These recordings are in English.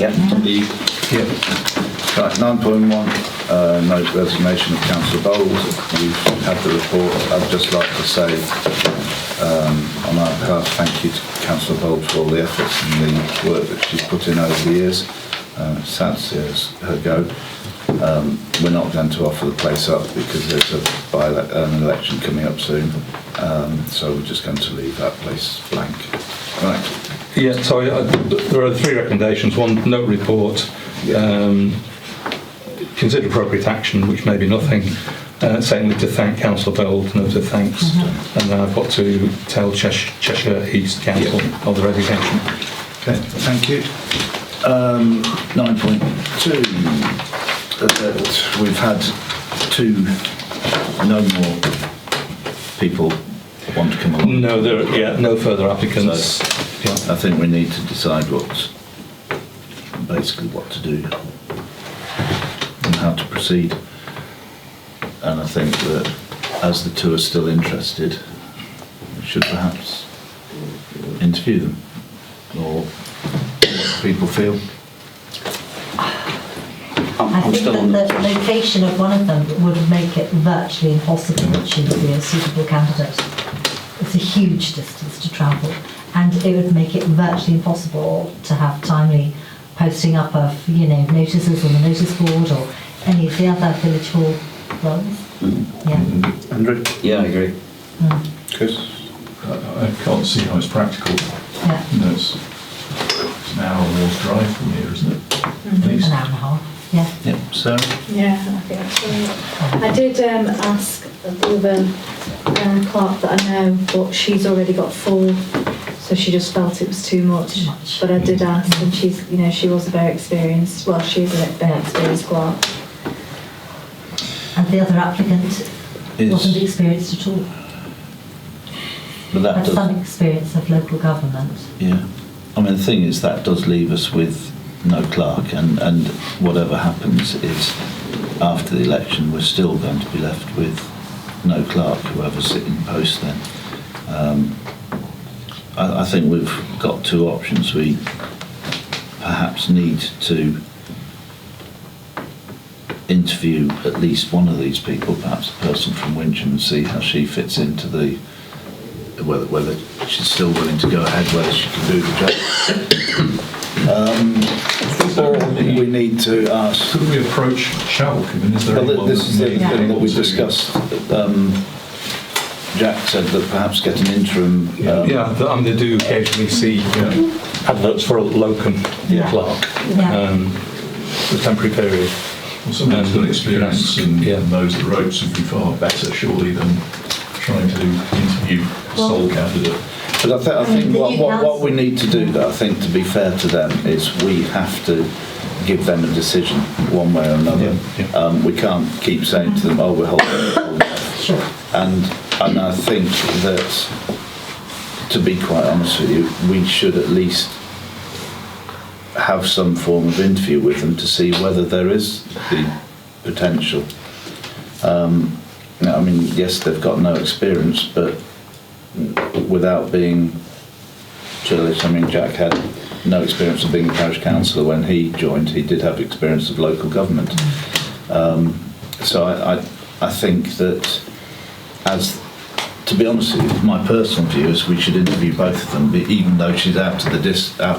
Yeah. Right, 9.1, note resignation of Councillor Bold. We've had the report. I'd just like to say, on our behalf, thank you to Councillor Bold for all the efforts and the work that she's put in over the years. Sad to see her go. We're not going to offer the place up because there's an election coming up soon, so we're just going to leave that place blank. Right. Yeah, sorry, there are 3 recommendations. One, note report, consider appropriate action, which may be nothing. Secondly, to thank Councillor Bold, note of thanks. And then I've got to tell Cheshire East Council of the resignation. Okay, thank you. 9.2, we've had 2, no more people want to come along. No, no further applicants. So I think we need to decide basically what to do and how to proceed. And I think that as the 2 are still interested, we should perhaps interview them, or what do people feel? I think that the location of one of them would make it virtually impossible that she would be a suitable candidate. It's a huge distance to travel, and it would make it virtually impossible to have timely posting up of, notices on the notice board or any of the other village hall ones. Yeah. Andrew? Yeah, I agree. Chris? I can't see how it's practical. Yeah. It's an hour or more's drive from here, isn't it? At least. An hour and a half. Yeah. Yep, Sarah? Yeah, I think that's right. I did ask the other clerk that I know, but she's already got 4, so she just felt it was too much. But I did ask, and she's, she was a very experienced. Well, she's a very experienced clerk. And the other applicant wasn't experienced at all. But that Had does, some experience of local government. yeah. I mean, the thing is, that does leave us with no clerk, and whatever happens is, after the election, we're still going to be left with no clerk, whoever's sitting post then. I think we've got 2 options. We perhaps need to interview at least one of these people, perhaps a person from Wincham, and see how she fits into the, whether she's still willing to go ahead, whether she can do the job. Or we need to ask. Could we approach Shell? I mean, is there anyone this is the that may thing that we want to- discussed. Jack said that perhaps get an interim. They do occasionally see adverts for a locum clerk for a temporary period. Well, someone who's got experience and knows the ropes would be far better, surely, than trying to interview a sole candidate. But I think what we need to do, though, I think, to be fair to them, is we have to give them a decision one way or another. We can't keep saying to them, "Oh, we're holding it." Sure. And I think that, to be quite honest with you, we should at least have some form of interview with them to see whether there is the potential. I mean, yes, they've got no experience, but without being churlish, I mean, Jack had no experience of being a parish councillor when he joined. He did have experience of local government. So I think that, to be honest with you, my personal view is we should interview both of them, even though she's out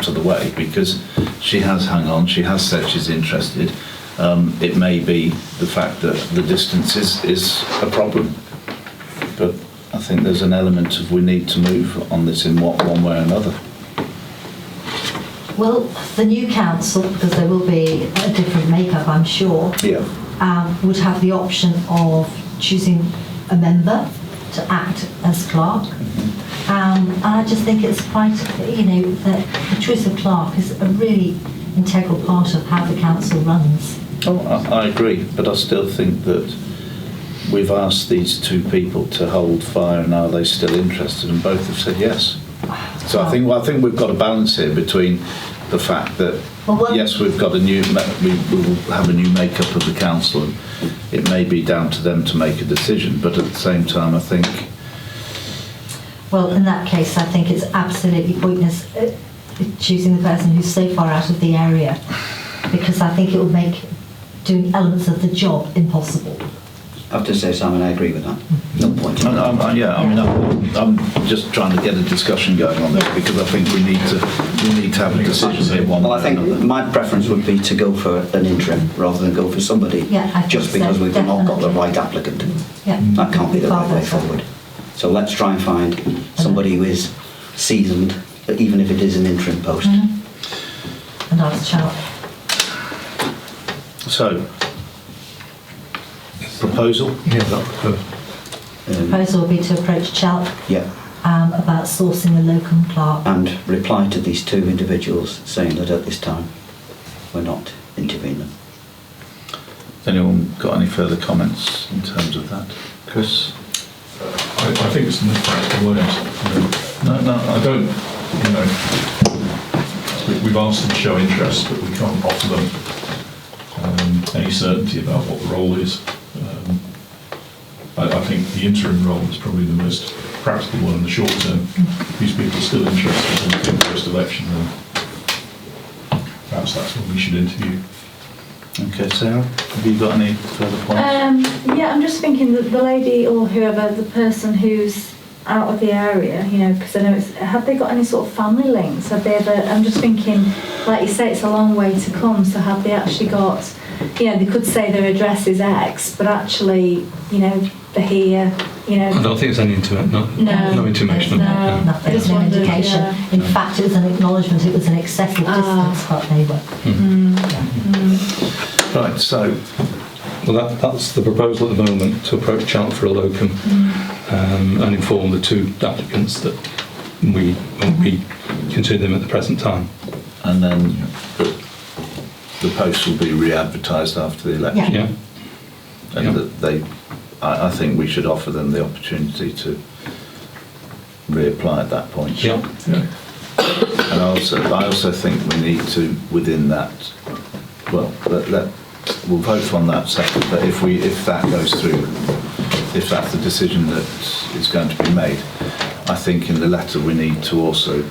of the way, because she has hung on, she has said she's interested. It may be the fact that the distance is a problem, but I think there's an element of we need to move on this in one way or another. Well, the new council, because there will be a different makeup, I'm sure, would have the option of choosing a member to act as clerk. And I just think it's quite, that the choice of clerk is a really integral part of how the council runs. Oh, I agree, but I still think that we've asked these 2 people to hold fire, and are they still interested? And both have said yes. So I think we've got a balance here between the fact that yes, we've got we will have a new makeup of the council, and it may be down to them to make a decision. But at the same time, I think. Well, in that case, I think it's absolutely pointless. choosing the person who's so far out of the area, because I think it will make doing elements of the job impossible. I have to say, Simon, I agree with that. No point. I'm just trying to get a discussion going on this because I think we need to have a decision here. Well, I think my preference would be to go for an interim rather than go for somebody just because we've not got the right applicant. Yeah. That can't be the right way forward. So let's try and find somebody who is seasoned, even if it is an interim post. And ask Charles. So, proposal? Yeah, that Proposal will be to approach Chelk Yeah. about sourcing a locum clerk. And reply to these two individuals saying that at this time we're not intervening. Has anyone got any further comments in terms of that? Chris? I think it's the most practical way. No. I don't, we've asked them to show interest, but we can't offer them any certainty about what the role is. I think the interim role is probably the most practical one in the short term. If these people are still interested in the first election, then perhaps that's when we should interview. Okay, Sarah, have you got any further points? Yeah, I'm just thinking that the lady or whoever, the person who's out of the area, because I know have they got any sort of family links? Have they ever, I'm just thinking, like you say, it's a long way to come, so have they actually got, they could say their address is X, but actually, they're here, I don't think there's any no intimation on that. Nothing, I just no wondered, indication. yeah. In fact, it was an acknowledgement, it was an excessive distance, but they were. Right, so Well, that's the proposal at the moment, to approach Chelk for a locum and inform the two applicants that we won't be considering them at the present time. and then the post will be re-advertised after the election. Yeah. And that I think we should offer them the opportunity to reapply at that point. Yeah. And I also think we need to, within that, well, we'll vote on that second, but if that goes through, if that's the decision that is going to be made, I think in the letter we need to also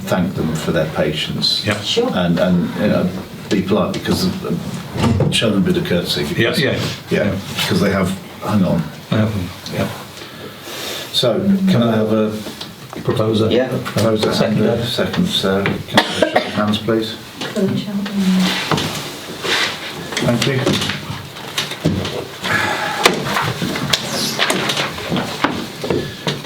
thank them for their patience. Yeah. Sure. And be polite, because show them a bit of courtesy. Because, Yeah. because they have hung on. Yeah. So can I have a Proposer? Yeah. proposer? Second. Second, Sarah. Can I show of hands, please? For the Chelk. Thank you.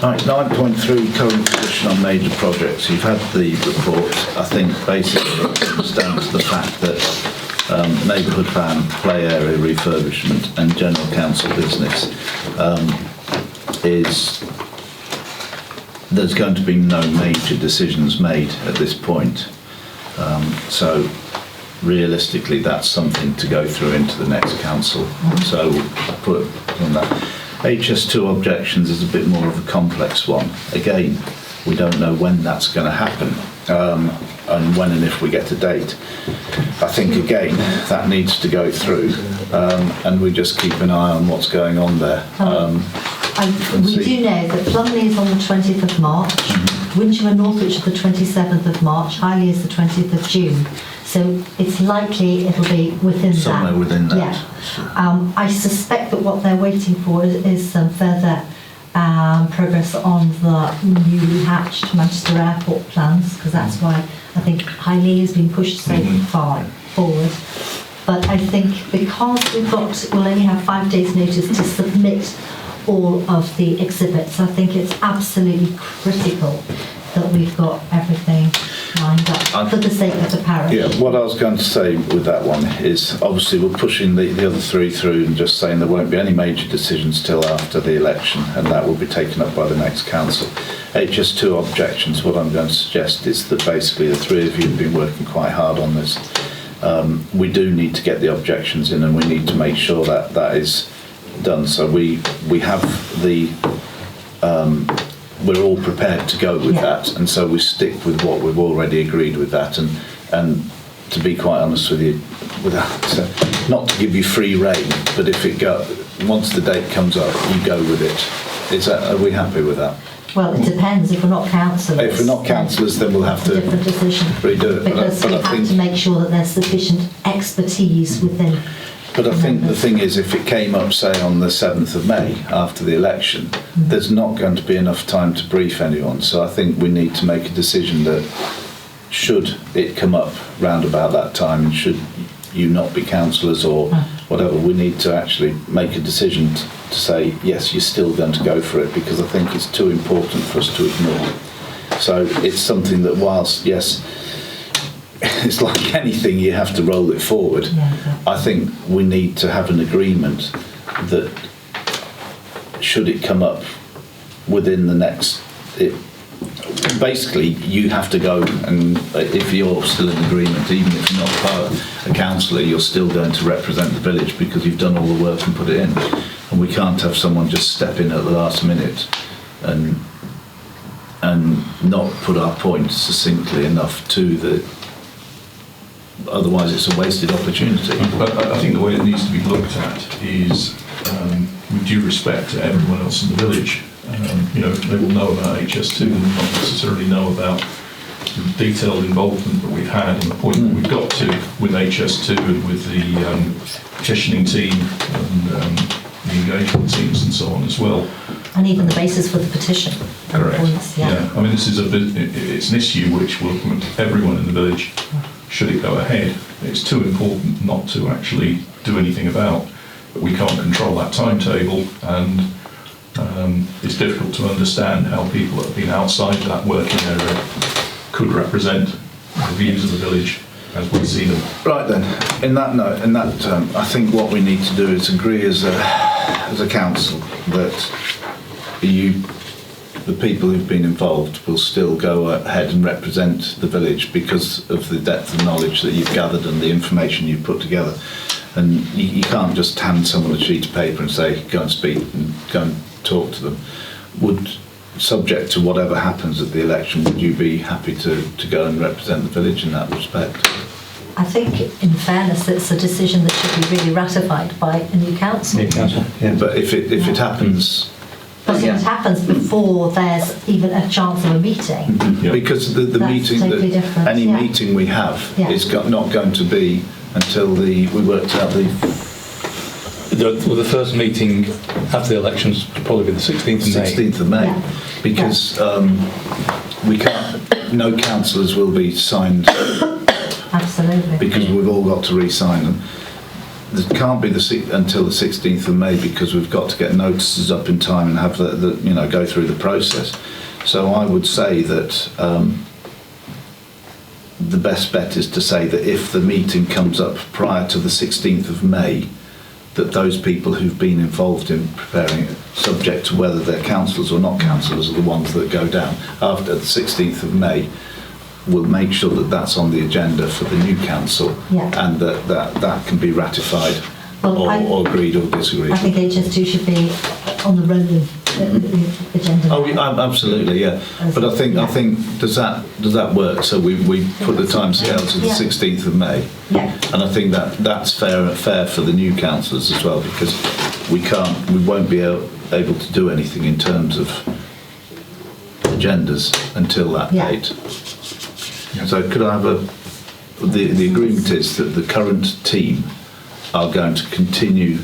Right, 9.3, current position on major projects. You've had the report. I think basically it comes down to the fact that Neighbourhood Plan, play area refurbishment and general council business there's going to be no major decisions made at this point. So realistically that's something to go through into the next council. So put on that. HS2 objections is a bit more of a complex one. Again, we don't know when that's going to happen and when and if we get a date. I think again that needs to go through and we just keep an eye on what's going on there. We do know that Plumley is on the 20th of March, Wincham and Northwich is the 27th of March, Highley is the 20th of June. So it's likely it'll be within Somewhere that. within that. Yeah. I suspect that what they're waiting for is some further progress on the newly hatched Manchester Airport plans, because that's why I think Highley has been pushed so far forward. But I think because we'll only have 5 days' notice to submit all of the exhibits, I think it's absolutely critical that we've got everything lined up for the sake of the parish. Yeah, what I was going to say with that one is obviously we're pushing the other three through and just saying there won't be any major decisions till after the election, and that will be taken up by the next council. HS2 objections, what I'm going to suggest is that basically the three of you have been working quite hard on this. We do need to get the objections in and we need to make sure that that is done. So we have the we're all prepared to go with that, and so we stick with what we've already agreed with that, and to be quite honest with you, without not to give you free rein, but if it once the date comes up, you go with it. Are we happy with that? Well, it depends. If we're not councillors, If we're not councillors, then we'll have it's a to different decision. redo it. Because we have to make sure that there's sufficient expertise within. But I think the thing is, if it came up, say, on the 7th of May after the election, there's not going to be enough time to brief anyone. So I think we need to make a decision that should it come up round about that time, and should you not be councillors or whatever, we need to actually make a decision to say, yes, you're still going to go for it, because I think it's too important for us to ignore. So it's something that whilst, yes, it's like anything, you have to roll it forward. Yeah. I think we need to have an agreement that should it come up within the next, basically you have to go, and if you're still in agreement, even if you're not a councillor, you're still going to represent the village because you've done all the work and put it in. And we can't have someone just step in at the last minute and not put our point succinctly enough to the, otherwise it's a wasted opportunity. But I think the way it needs to be looked at is with due respect to everyone else in the village. You know, they will know about HS2 and not necessarily know about the detailed involvement that we've had and the point that we've got to with HS2 and with the petitioning team and the engagement teams and so on as well. And even the basis for the petition. Correct. Points, Yeah. I mean, this is it's an issue which will affect everyone in the village. Should it go ahead, it's too important not to actually do anything about. But we can't control that timetable, and it's difficult to understand how people that have been outside that working area could represent the views of the village as we see them. Right then, in that note, I think what we need to do is agree as a council that the people who've been involved will still go ahead and represent the village because of the depth of knowledge that you've gathered and the information you've put together. And you can't just hand someone a sheet of paper and say, go and speak and go and talk to them. Subject to whatever happens at the election, would you be happy to go and represent the village in that respect? I think, in fairness, it's a decision that should be really ratified by a new council. New council, yeah. But if it happens... But if it happens before there's even a chance of a meeting. Yeah. Because the That's meeting, totally different, any yeah. meeting we have Yeah. is not going to be until we worked out The first meeting after the elections will probably be the 16th of May. 16th of May, Yeah. because we can't, no councillors will be signed Absolutely. because we've all got to re-sign them. There can't be until the 16th of May because we've got to get notices up in time and have go through the process. So I would say that the best bet is to say that if the meeting comes up prior to the 16th of May, that those people who've been involved in preparing it, subject to whether they're councillors or not councillors, are the ones that go down after the 16th of May. We'll make sure that that's on the agenda for the new council, Yeah. and that can be ratified Well, or agreed or disagreed. I think HS2 should be on the rolling agenda. Oh, absolutely, yeah. But I think does that work? So we put the timescale to the Yeah. 16th of May, Yeah. and I think that's fair for the new councillors as well, because we won't be able to do anything in terms of agendas until that Yeah. date. So could I have the agreement is that the current team are going to continue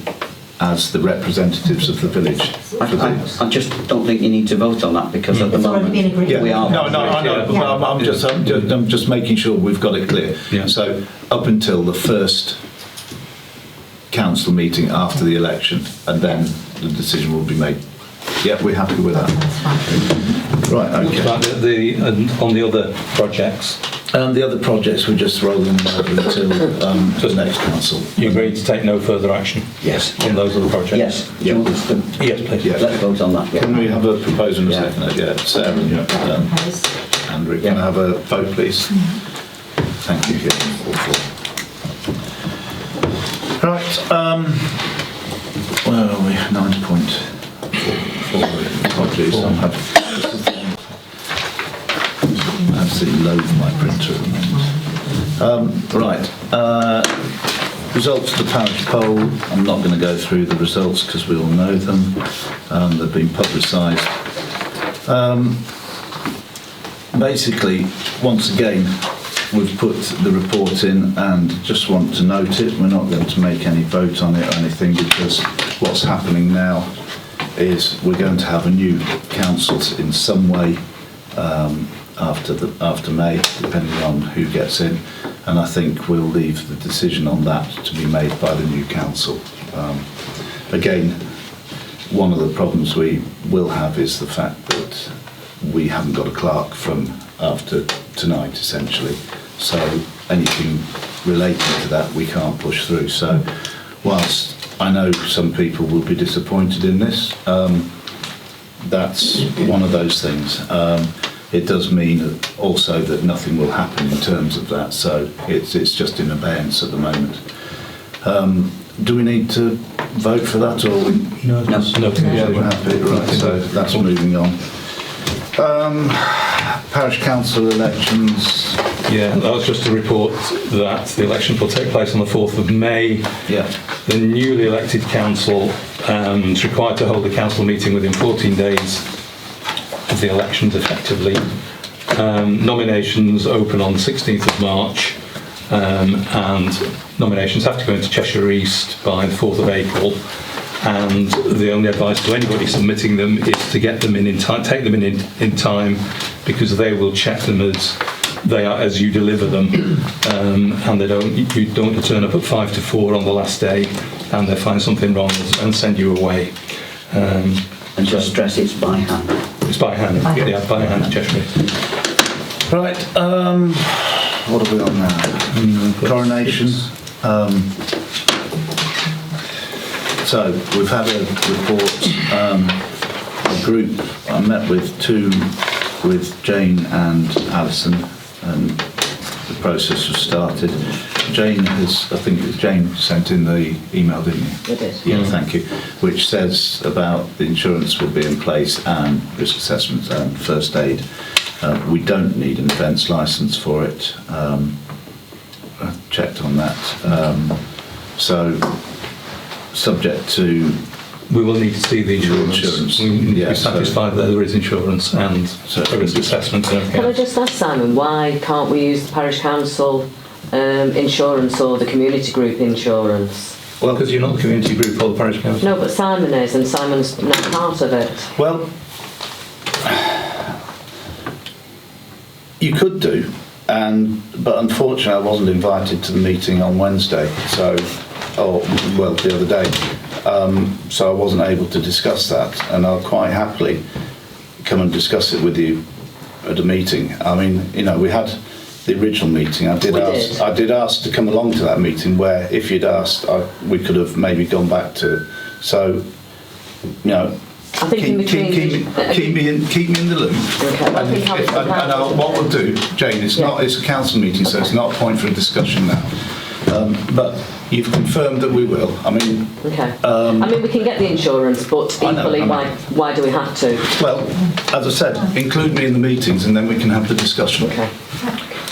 as the representatives of the village. I just don't think you need to vote on that because at the It's already moment been agreed. Yeah. we are. No, I know. Yeah. But I'm just making sure we've got it clear. Yeah. So up until the first council meeting after the election, and then the decision will be made. Yeah, we're happy with that. That's fine. Right. Okay. About on the other projects, The other projects we're just rolling over until the next council. you agreed to take no further action Yes. on those other projects? Yes. Do you want us to- Yes, please. Yeah. Let's vote on that. Yeah. Can we have a proposal and a Yeah. second? Yeah, Sarah and Propose. Andrew, can I have a vote, please? Thank you. Yeah, all four. Right. Where are we? 9.4. Apologies. I'm having I absolutely loathe my printer at the moment. Right. Results of the parish poll. I'm not going to go through the results because we all know them. They've been publicised. Basically, once again, we've put the report in and just want to note it. We're not going to make any vote on it or anything, because what's happening now is we're going to have a new council in some way after May, depending on who gets in, and I think we'll leave the decision on that to be made by the new council. Again, one of the problems we will have is the fact that we haven't got a clerk from after tonight, essentially. So anything related to that we can't push through. So whilst I know some people will be disappointed in this, that's one of those things. It does mean also that nothing will happen in terms of that. So it's just in abeyance at the moment. Do we need to vote for that, or No. yeah, we're happy, right? So that's moving on. Parish council elections. Yeah, that was just to report that the elections will take place on the 4th of May. Yeah. The newly elected council is required to hold a council meeting within 14 days of the elections, effectively. Nominations open on 16th of March, and nominations have to go into Cheshire East by the 4th of April. And the only advice to anybody submitting them is to get them in time, take them in time, because they will check them as you deliver them, and you don't turn up at 5 to 4 on the last day and they find something wrong and send you away. And just stress it's by hand. It's by hand, yeah, by hand, Cheshire. Right. What are we on now? Coronation. So we've had a report, a group. I met with Jane and Alison, and the process was started. Jane has, I think it was Jane sent in the email, didn't you? It is. Yeah, thank you. Which says about the insurance will be in place and risk assessment and first aid. We don't need an events licence for it. I checked on that. So, subject to... We will need to see the insurance. We need to be satisfied that there is insurance and a risk assessment and everything. Can I just ask Simon, why can't we use the parish council insurance or the community group insurance? Well, because you're not the community group or the parish council. No, but Simon is, and Simon's not part of it. Well, you could do, but unfortunately I wasn't invited to the meeting on Wednesday, the other day, so I wasn't able to discuss that, and I'll quite happily come and discuss it with you at a meeting. I mean, you know, we had the original meeting. I did ask to come along to that meeting, where if you'd asked, we could have maybe gone back to. So, you know, I think keep me in the loop. Okay. What we'll do, Jane, it's a council meeting, so it's not a point for a discussion now. But you've confirmed that we will. I mean, okay. I mean, we can get the insurance, but equally, why do we have to? Well, as I said, include me in the meetings, and then we can have the discussion. Okay.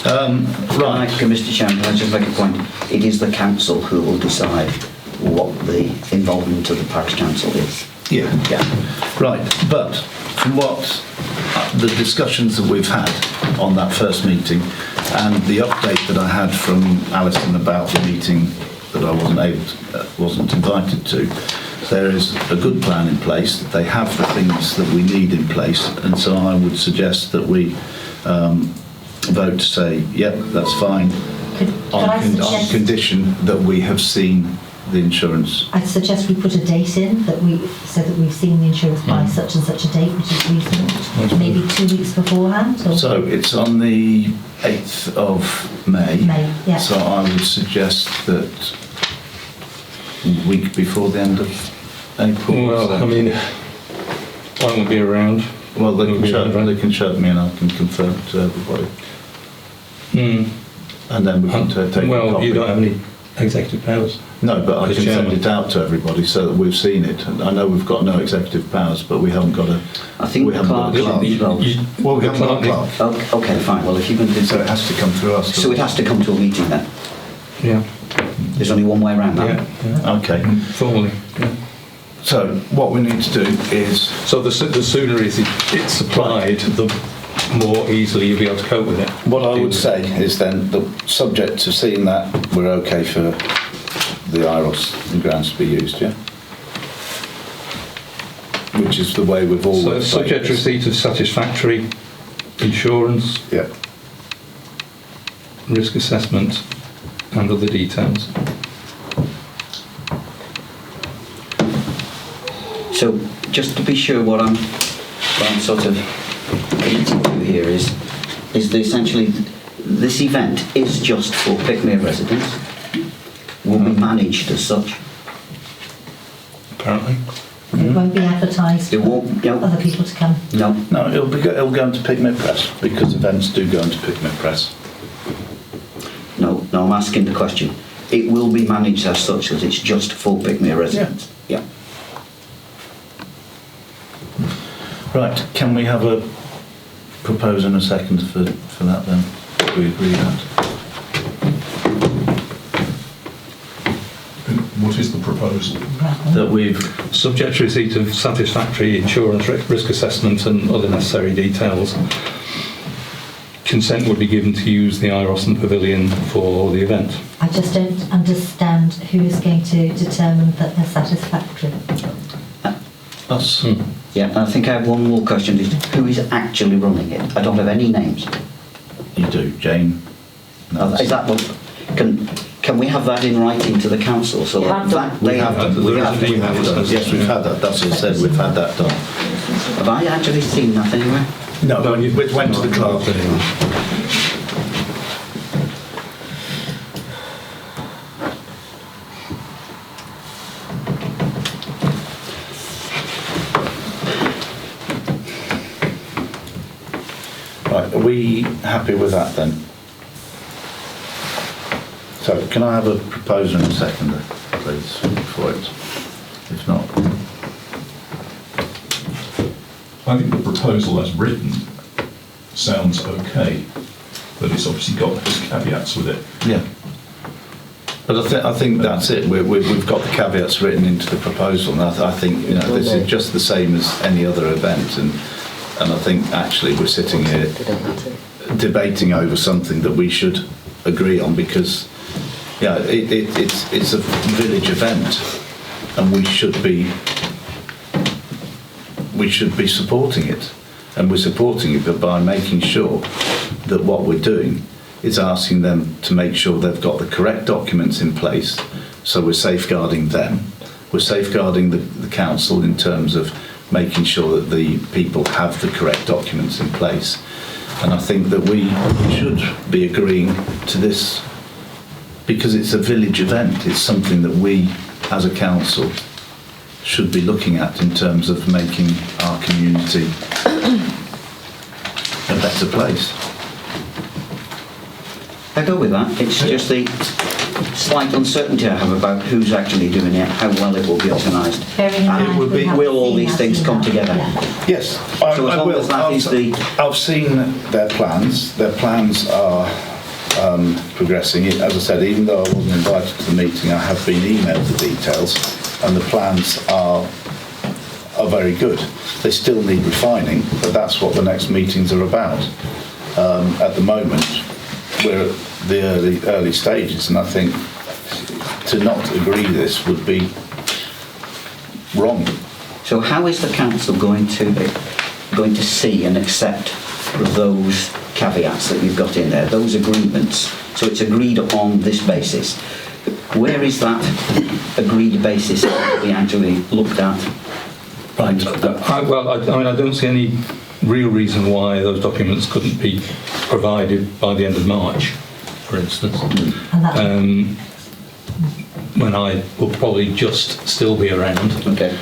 Right, Mr. Chairman, can I just make a point? It is the council who will decide what the involvement of the parish council is. Yeah. Right, but from what the discussions that we've had on that first meeting, and the update that I had from Alison about the meeting that I wasn't invited to, there is a good plan in place. They have the things that we need in place, and so I would suggest that we vote to say, yep, that's fine, on condition that we have seen the insurance. I'd suggest we put a date in that so that we've seen the insurance by such and such a date, which is reasonable. Maybe 2 weeks beforehand. Or So it's on the 8th of May. May, yeah. So I would suggest that a week before the end of April. Well, I mean, I won't be around. Well, they can shout me and I can confirm it to everybody. And then we can take a copy. You don't have any executive powers. No, but I can send it out to everybody so that we've seen it. And I know we've got no executive powers, but we haven't got a... I think the clerk... Well, we haven't got a clerk. Okay, fine. Well, if you can... So it has to come through us. So it has to come to a meeting then? Yeah. There's only one way around that? Yeah. Okay. Formally, yeah. So what we need to do is, So the sooner it's supplied, the more easily you'll be able to cope with it. what I would say is then, the subject to seeing that we're okay for the IROS and grounds to be used, yeah? Which is the way we've So always subject to receipt of satisfactory insurance, Yeah. risk assessment and other details. So just to be sure what I'm sort of committing to here is that essentially this event is just for Pickmere residents, will be managed as such. Apparently. It won't be advertised It for won't, no. other people to come. No, No, it'll go into Pickmere Press, because events do go into Pickmere Press. no, I'm asking the question. It will be managed as such that it's just for Pickmere residents. Yeah. Right, can we have a propose and a second for that then? Do we agree that? What is the proposal? That we've, Subject to receipt of satisfactory insurance, risk assessment and other necessary details, consent would be given to use the IROS and pavilion for the event. I just don't understand who is going to determine that they're satisfactory. us, Yeah, and I think I have one more question. Is who is actually running it? I don't have any names. you do, Jane. Is that what? Can we have that in writing to the council so You have that done. they We have done, There we is have an email done. that says- Yes, we've had that, that's what I said, we've had that done. have I actually seen that anywhere? No, it went to the clerk. Right, are we happy with that then? So can I have a proposer and a seconder, please, for it? If not, I think the proposal as written sounds okay, but it's obviously got those caveats with it. yeah. But I think that's it. We've got the caveats written into the proposal, and I think this is just the same as any other event, and I think actually we're sitting here debating over something that we should agree on, because it's a village event, and we should be supporting it, and we're supporting it by making sure that what we're doing is asking them to make sure they've got the correct documents in place. So we're safeguarding them, we're safeguarding the council in terms of making sure that the people have the correct documents in place. And I think that we should be agreeing to this because it's a village event. It's something that we as a council should be looking at in terms of making our community a better place. I go with that. It's just the slight uncertainty I have about who's actually doing it, how well it will be organised. Bearing in mind would we be- haven't will all seen these that things come email. together? Yeah. Yes, So as long as that is the- I've seen their plans. Their plans are progressing. As I said, even though I wasn't invited to the meeting, I have been emailed the details, and the plans are very good. They still need refining, but that's what the next meetings are about. At the moment, we're at the early stages, and I think to not agree this would be wrong. So how is the council going to see and accept those caveats that you've got in there, those agreements? So it's agreed on this basis. Where is that agreed basis to be actually looked at? Right. I don't see any real reason why those documents couldn't be provided by the end of March, for instance. And that, When I will probably just still be around. Okay.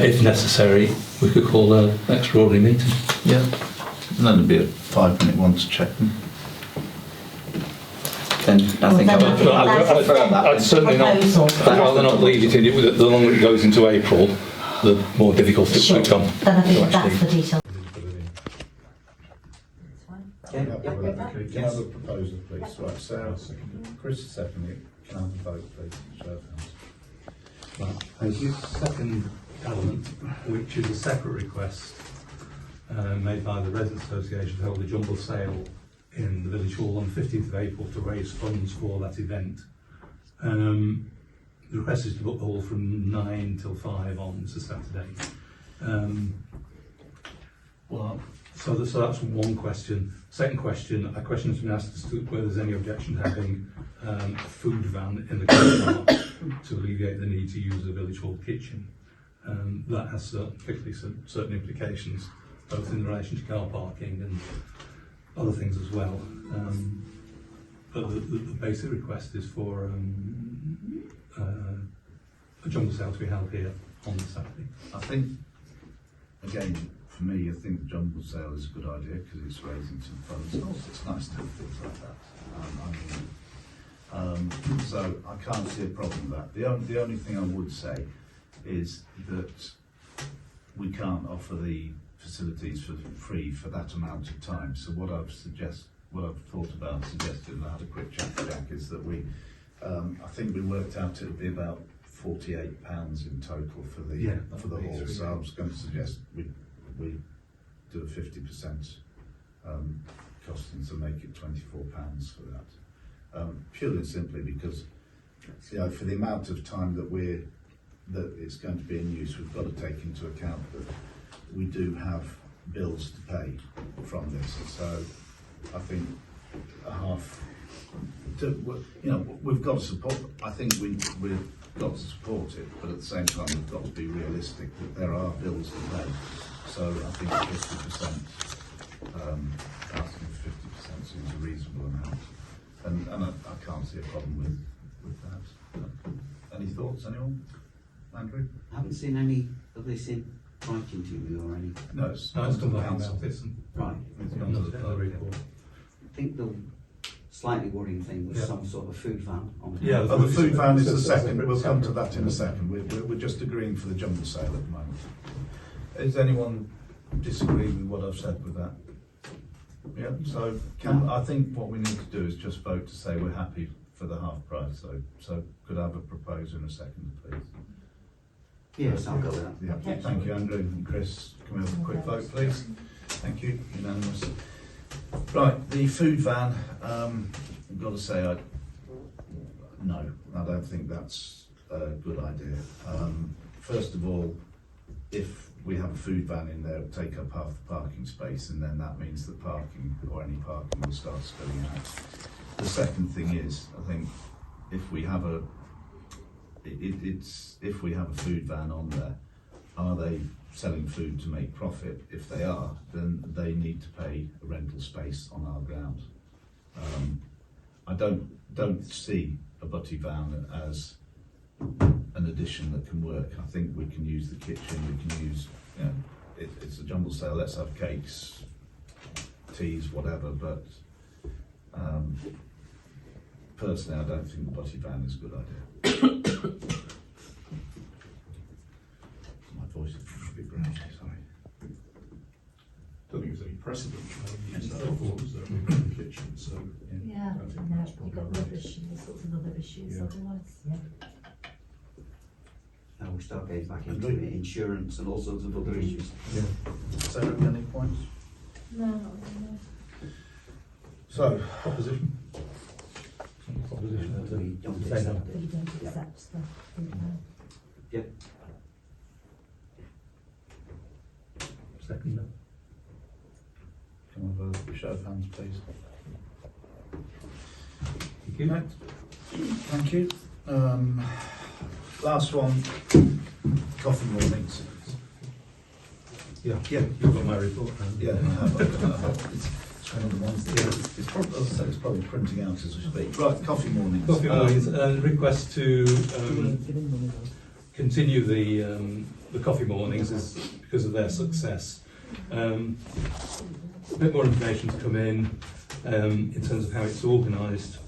If necessary, we could call an extraordinary meeting. Yeah. And then it'd be a 5-minute one to check them. Then I think I Well, would then prefer that. I'd certainly not. proposal. I'd rather not leave it in. The longer it goes into April, the more difficult it Sure. will become. Then I think to that's actually- the detail. Can I have a proposal, please? Right, Sarah, Chris seconded it. Can I have a vote, please? Show of hands. Thank you. Second element, which is a separate request made by the Residents Association to hold a jumble sale in the Village Hall on the 15th of April to raise funds for that event. The request is to book the hall from 9 till 5 on this is Saturday. So that's one question. Second question, a question has been asked as to whether there's any objection to having a food van in the car park to alleviate the need to use the Village Hall kitchen. That has certain implications, both in relation to car parking and other things as well. But the basic request is for a jumble sale to be held here on Saturday. I think, again, for me, I think the jumble sale is a good idea because it's raising some funds. And also, it's nice to do things like that. So I can't see a problem with that. The only thing I would say is that we can't offer the facilities for free for that amount of time. So what I've thought about suggesting, and I had a quick chat with Jack, is that I think we worked out it would be about £48 in total for the hall. So I was going to suggest we do a 50% costing, so make it £24 for that. Purely and simply because, for the amount of time that it's going to be in use, we've got to take into account that we do have bills to pay from this. So I think we've got to support. I think we've got to support it, but at the same time we've got to be realistic that there are bills to pay. So I think 50%, asking for 50% seems a reasonable amount, and I can't see a problem with that. Any thoughts, anyone? Andrew? I haven't seen any of this in writing to you or any. No, it's come to the back council. about this and Right. It's gone to the clerk. I think the slightly worrying thing was some sort of food van on the. Yeah, The food van is the second. We'll come to that in a second. We're just agreeing for the jumble sale at the moment. Is anyone disagree with what I've said with that? Yeah. So I think what we need to do is just vote to say we're happy for the half price. So could I have a proposal in a second, please? Yes, I'll go with that. Yeah. Thank you, Andrew and Chris. Can we have a quick vote, please? Thank you. Unanimous. Right, the food van. I've got to say, no, I don't think that's a good idea. First of all, if we have a food van in there, it'll take up half the parking space, and then that means that parking or any parking will start spilling out. The second thing is, I think, if we have a food van on there, are they selling food to make profit? If they are, then they need to pay a rental space on our ground. I don't see a butty van as an addition that can work. I think we can use the kitchen, we can use, it's a jumble sale, let's have cakes, teas, whatever, but personally I don't think the butty van is a good idea. My voice is probably great, sorry. I don't think there's any precedent for use that before, was there, in the kitchen, so. Yeah, I think no, that's you've probably got right. rubbish and all sorts of other issues Yeah. otherwise. Yeah. Now we start getting back into insurance and all sorts of other issues. Yeah. Sarah, any points? No, not really. So, Proposition. Proposition. We don't Say no. But you don't accept stuff. Yep. Second. No. can we have a show of hands, please? Thank you. Right. Thank you. Last one, coffee mornings. Yeah. Yeah. You've got my report. Yeah, I have. It's one of the ones that it's probably, as I say, it's probably printing out as we speak. Right, coffee mornings. Coffee mornings, request to continue the coffee mornings is because of their success. A bit more information to come in terms of how it's organised.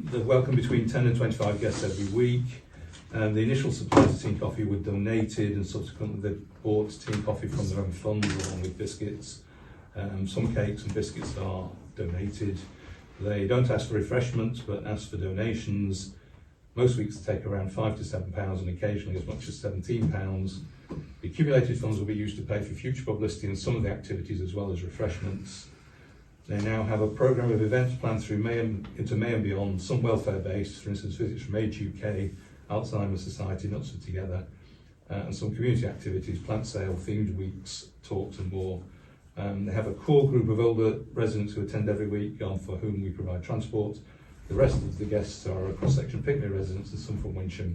They welcome between 10 and 25 guests every week. The initial supplies of tea and coffee were donated, and subsequently they bought tea and coffee from their own funds along with biscuits. Some cakes and biscuits are donated. They don't ask for refreshments but ask for donations. Most weeks take around £5 to £7 and occasionally as much as £17. The accumulated funds will be used to pay for future publicity and some of the activities as well as refreshments. They now have a programme of events planned through into May and beyond, some welfare based, for instance visits from Age UK, Alzheimer's Society, Nuts Are Together, and some community activities, plant sale, themed weeks, talks and more. They have a core group of older residents who attend every week, for whom we provide transport. The rest of the guests are a cross-section Picnic residents and some from Wincham.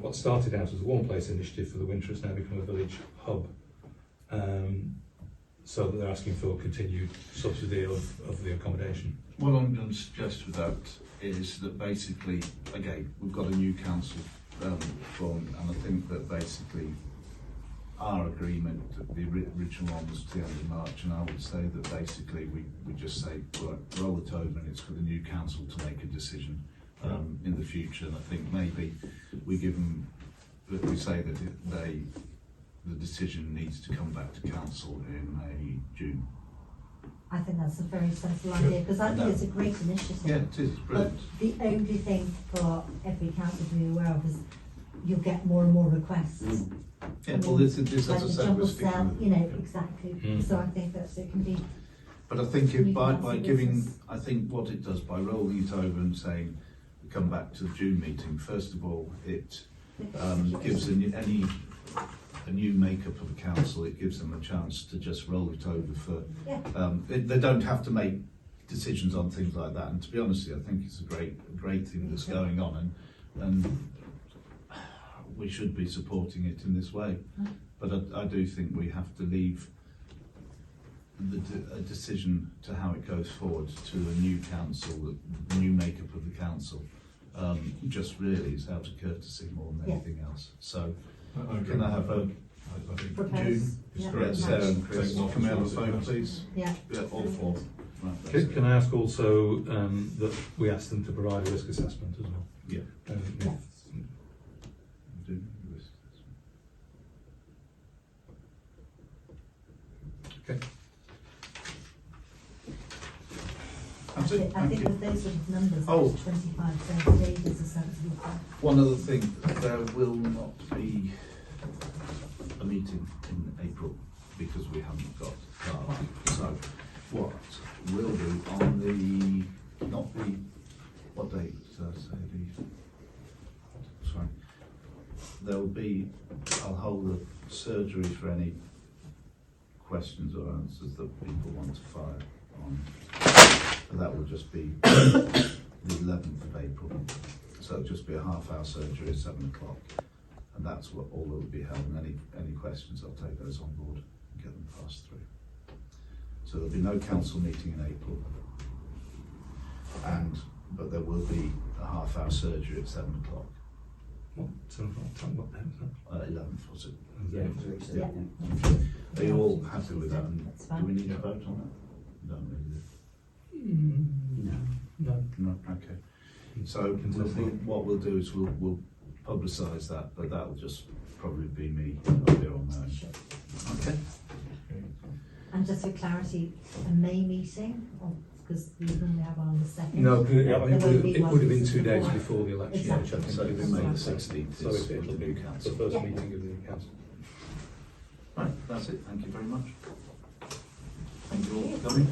What started out as a Warm Place initiative for the winter has now become a village hub. So that they're asking for continued subsidy of the accommodation. What I'm going to suggest with that is that basically, again, we've got a new council formed, and I think that basically our agreement, the original one was to the end of March, and I would say that basically we just say, right, roll it over, and it's for the new council to make a decision in the future. And I think maybe we give them, that we say that the decision needs to come back to council in May, June. I think that's a very sensible idea, because I think it's a great initiative. Yeah, it is brilliant. But the only thing for every council to be aware of is you'll get more and more requests. Yeah, well, this as I Like the said, jumble we're sticking cell, with it. you know, exactly. So I think that it can be. But I think if We by can answer giving, business. I think what it does by rolling it over and saying, we come back to the June meeting, first of all, it gives a new makeup of the council, it gives them a chance to just roll it over for, they don't have to make decisions on things like that. And to be honest with you, I think it's a great thing that's going on, and we should be supporting it in this way. But I do think we have to leave a decision to how it goes forward to a new council, the new makeup of the council. Just really is out of courtessy more than anything else. So can I have a June? Yeah, Sarah and Chris, Take off can we have a as well, vote, please? Yeah. Yeah, all four. Right, that's it. Can I ask also that we ask them to provide a risk assessment as well? Yeah. Yeah. Do this. Okay. That's I it. think Thank you. with those sort of numbers, Oh. 25 30 days is a sensible plan. One other thing, there will not be a meeting in April because we haven't got Clerk. So what we'll do on the, not the, what date did I say? Sorry. There'll be, I'll hold a surgery for any questions or answers that people want to fire on. And that will just be the 11th of April. So it'll just be a half-hour surgery at 7 o'clock. And that's what all that will be held. And any questions, I'll take those on board and get them passed through. So there'll be no council meeting in April. But there will be a half-hour surgery at 7 o'clock. What, 7 o'clock, what then? 11th, was it? Yeah. Are you all happy with that? And That's fine. do we need a vote on that? No, really. No. No, okay. So what we'll do is we'll publicise that, but that'll just probably be me up here on my own. Okay. And just for clarity, a May meeting, because we normally have one on the 2nd. No, it would have been 2 days before. before the election, Exactly. which I think So is it'll be May the 16th So is it'll the be new the council. first Yeah. meeting of the council. Right, that's it. Thank you very much. Thank you all for coming.